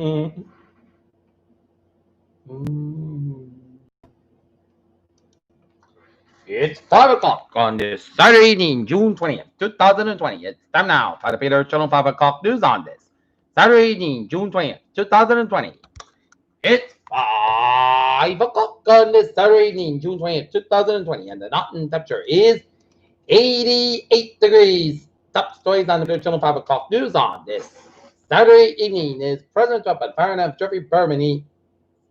Mm. It's 5 o'clock on this Saturday evening, June 20th, 2020. It's time now for the Peter Channel 5 o'clock news on this Saturday evening, June 20th, 2020. It's 5 o'clock on this Saturday evening, June 20th, 2020, and the mountain temperature is 88 degrees. Top stories on the Peter Channel 5 o'clock news on this Saturday evening is President Trump and firing up Jeffrey Berman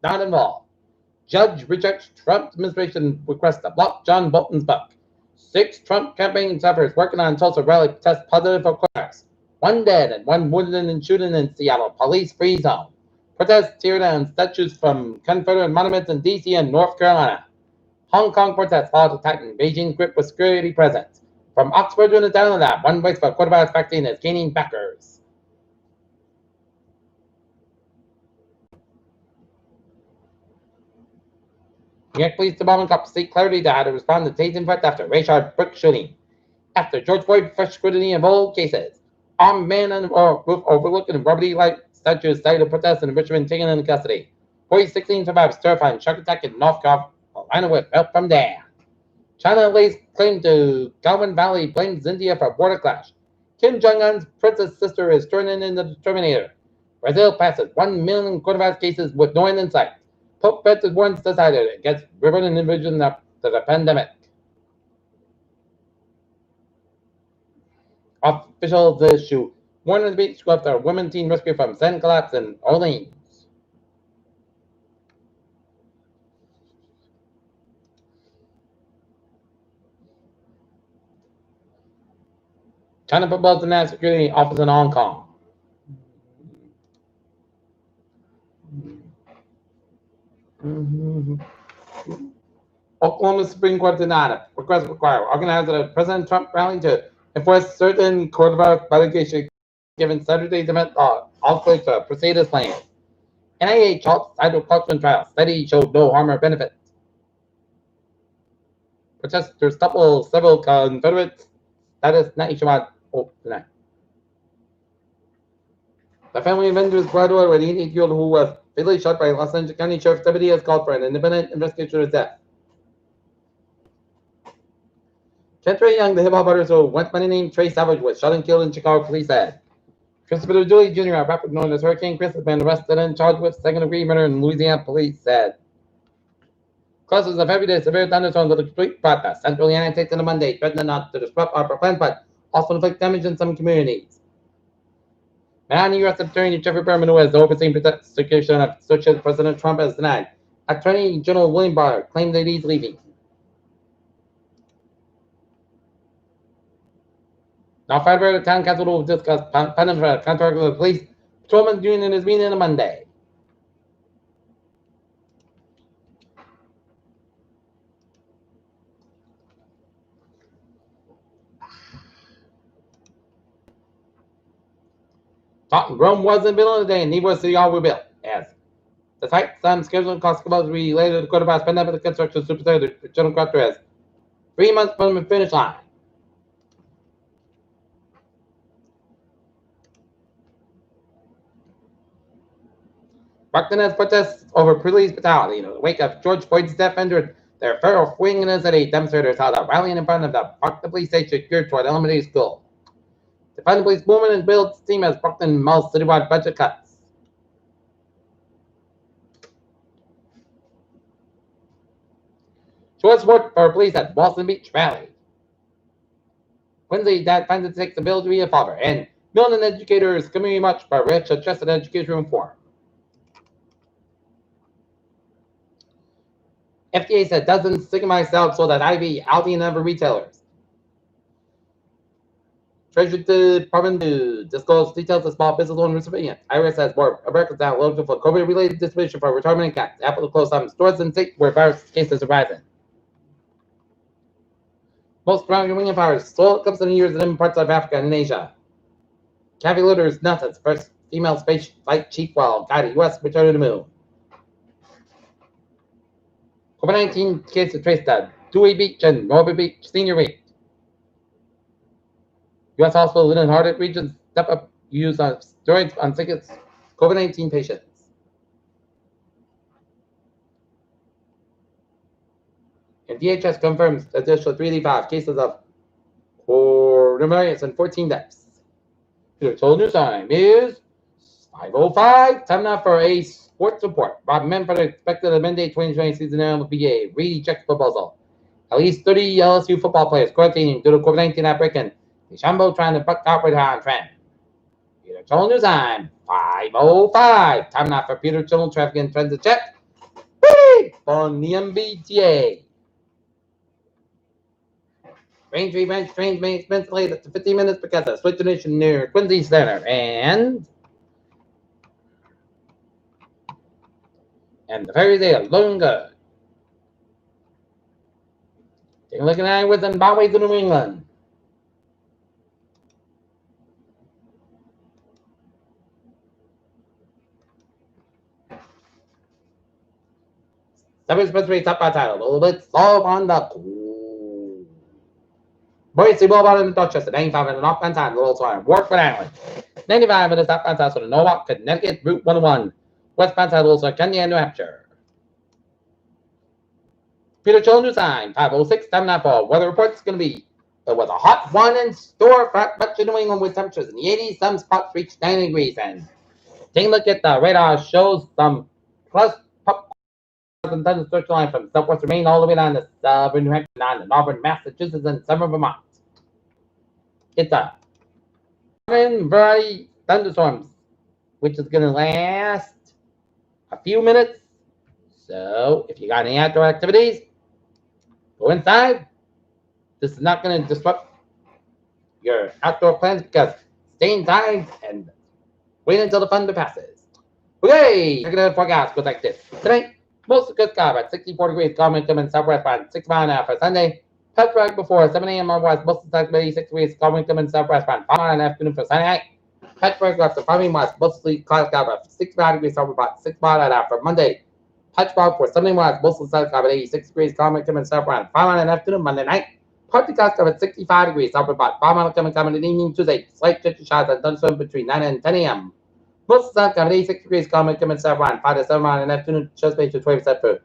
not involved. Judge rejects Trump administration request to block John Bolton's book. 6 Trump campaign staffers working on Tulsa rally test positive for coronavirus. 1 dead and 1 wounded in shooting in Seattle. Police free zone. Protests tear down statues from Confederate monuments in D.C. and North Carolina. Hong Kong protests fall to tighten Beijing's grip with security presence. From Oxford to the Down Lab, one voice for coronavirus vaccine is gaining backers. New York Police Department got seek clarity to how to respond to tasing threats after Rayshard Brook shooting. After George Floyd, fresh scrutiny of old cases. Armed man on the roof overlooking Robert statues cited protests in Richmond taken into custody. 16 survivors terrifying shark attack in North Carolina with help from Dan. China lays claim to Galvin Valley, blames India for border clash. Kim Jong-un's princess sister is turning into the Terminator. Brazil passes 1 million coronavirus cases with no end in sight. Pope Francis warns society against riveting invasion to the pandemic. Officials issue warning beach after a women teen rescue from sand collapse in Orleans. China proposed a national security office in Hong Kong. Oklahoma Supreme Court denied request require organizer President Trump rally to enforce certain coronavirus mitigation given Saturday's event all clear to proceed as planned. NIH halts hydrochloroquine trial. Study showed no harm or benefit. Protesters topple several Confederate status nationwide tonight. The family of Andrew's brother, an 88-year-old who was fatally shot by Los Angeles County Sheriff's deputy, has called for an independent investigation of his death. Trey Young, the hip-hop artist who once by the name Trey Savage, was shot and killed in Chicago, police said. Christopher Dooley Jr., a rapper known as Hurricane Chris, has been arrested and charged with second-degree murder in Louisiana, police said. Clusters of heavy to severe thunderstorms will complete broadcast central United States on Monday, threatening not to disrupt our plans, but also inflict damage in some communities. Manhattan U.S. Attorney Jeffrey Berman, who has overseen prosecution of associated President Trump, has denied. Attorney General William Barr claimed that he's leaving. Now, Federal Town Council will discuss penalty for contract with the police patrolman's union is meeting on Monday. Rome wasn't built in a day, and neither was City Hall were built. As the site, some scheduled cost related to the coronavirus pandemic, the construction superintendent, the general contractor, has 3 months from the finish line. Brockton has protests over police brutality. In the wake of George Floyd's death, entered their feral swing in the city. Demonstrators held a rally in front of the Brockton Police Station geared toward elementary school. The Defendant Police movement and builds steam as Brockton mulls citywide budget cuts. Short support for police at Boston Beach rally. Wednesday, Dad finds it takes the bill to be a father, and million educators community much for rich adjusted education reform. FDA said doesn't stigmatize sales sold at IV, Aldi, and other retailers. Treasury Department to disclose details of small business loan recipients. IRS has more Americans now eligible for COVID-related distribution for retirement accounts. Apple to close some stores in states where virus cases are rising. Most ground wing empires sold comes in years in parts of Africa and Asia. Kathy Litter's NASA's first female space flight chief while guiding U.S. return to the moon. COVID-19 cases traced at Dewey Beach and Mobile Beach Senior Week. U.S. hospitals in hard-hit regions step up use of steroids on sickest COVID-19 patients. And DHS confirms additional 385 cases of coronavirus and 14 deaths. The total news time is 5:05. Time now for a sports report. Rob Men for the expected Monday 2020 season NBA. Reedy checks proposal. At least 30 LSU football players quarantining due to COVID-19 outbreak, and DeChambeau trying to buck corporate on trend. Peter Channel News Time, 5:05. Time now for Peter Channel traffic and transit check. On the MBTA. Range revenge trains may expense delayed up to 15 minutes because of switch ignition near Quincy Center. And the ferry there, looking good. Take a look at that with Zimbabwe to New England. Seven expressway top by title, a little bit slow on the cool. Boise Boulevard in the Dorchester, 95 minutes off on time, a little slow. Warford Island, 95 minutes up on time, so the Norwalk, Connecticut, Route 101. Westbound side, also Kenya, New Hampshire. Peter Channel News Time, 5:06. Time now for weather report. It's going to be with a hot one in store for much of New England with temperatures in the 80s. Some spots reach 90 degrees. And take a look at the radar. Shows some plus and thunderstorm line from southwestern Maine all the way down to southern New Hampshire, down to northern Massachusetts and southern Vermont. It's a variety thunderstorms, which is going to last a few minutes. So if you got any outdoor activities, go inside. This is not going to disrupt your outdoor plans because stay inside and wait until the thunder passes. Okay, look at the forecast goes like this. Tonight, mostly good sky at 64 degrees, calm wind coming southwest by 6 miles an hour for Sunday. Pittsburgh before 7 a.m. northwest, mostly sunny 86 degrees, calm wind coming southwest by 5 miles in the afternoon for Sunday night. Pittsburgh after 5 west, mostly cloudy sky by 65 degrees, southwest about 6 miles an hour for Monday. Pittsburgh for Sunday west, mostly sunny sky by 86 degrees, calm wind coming southwest 5 miles in the afternoon. Monday night, partly cloudy sky at 65 degrees, southwest about 5 miles coming in the evening. Tuesday, slight chance showers and thunderstorms between 9 and 10 a.m. Most sun coming 86 degrees, calm wind coming southwest 5 to 7 miles in the afternoon. Chance to 20% for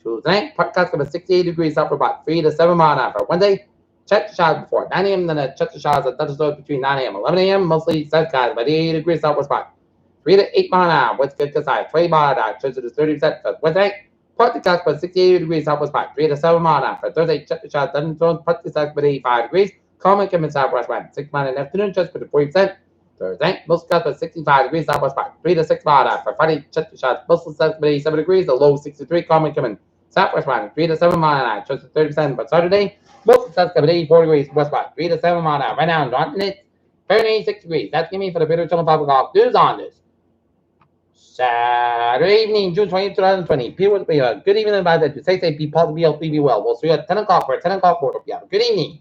Tuesday, partly cloudy sky at 68 degrees, southwest about 3 to 7 miles an hour for Wednesday. Check the showers before 9 a.m. Then check the showers and thunderstorms between 9 a.m. 11 a.m. Mostly sun skies by 88 degrees southwest by 3 to 8 miles an hour. West good side 20 miles an hour. Chance to 30% for Wednesday. Partly cloudy by 68 degrees southwest by 3 to 7 miles an hour for Thursday. Check the showers and thunderstorms partly cloudy by 85 degrees. Calm wind coming southwest by 6 miles in the afternoon. Chance to 40%. Thursday, most clouds by 65 degrees southwest by 3 to 6 miles an hour for Friday. Check the showers mostly sunny by 87 degrees. The low 63. Calm wind coming southwest by 3 to 7 miles an hour. Chance to 30%. But Saturday, most of the sun's coming 84 degrees west by 3 to 7 miles an hour. Right now, not in it. 86 degrees. That's giving me for the Peter Channel 5 o'clock news on this Saturday evening, June 20th, 2020. People will be a good evening about that. Stay safe, be positive, be healthy, be well. We'll see you at 10 o'clock for a 10 o'clock report. Have a good evening.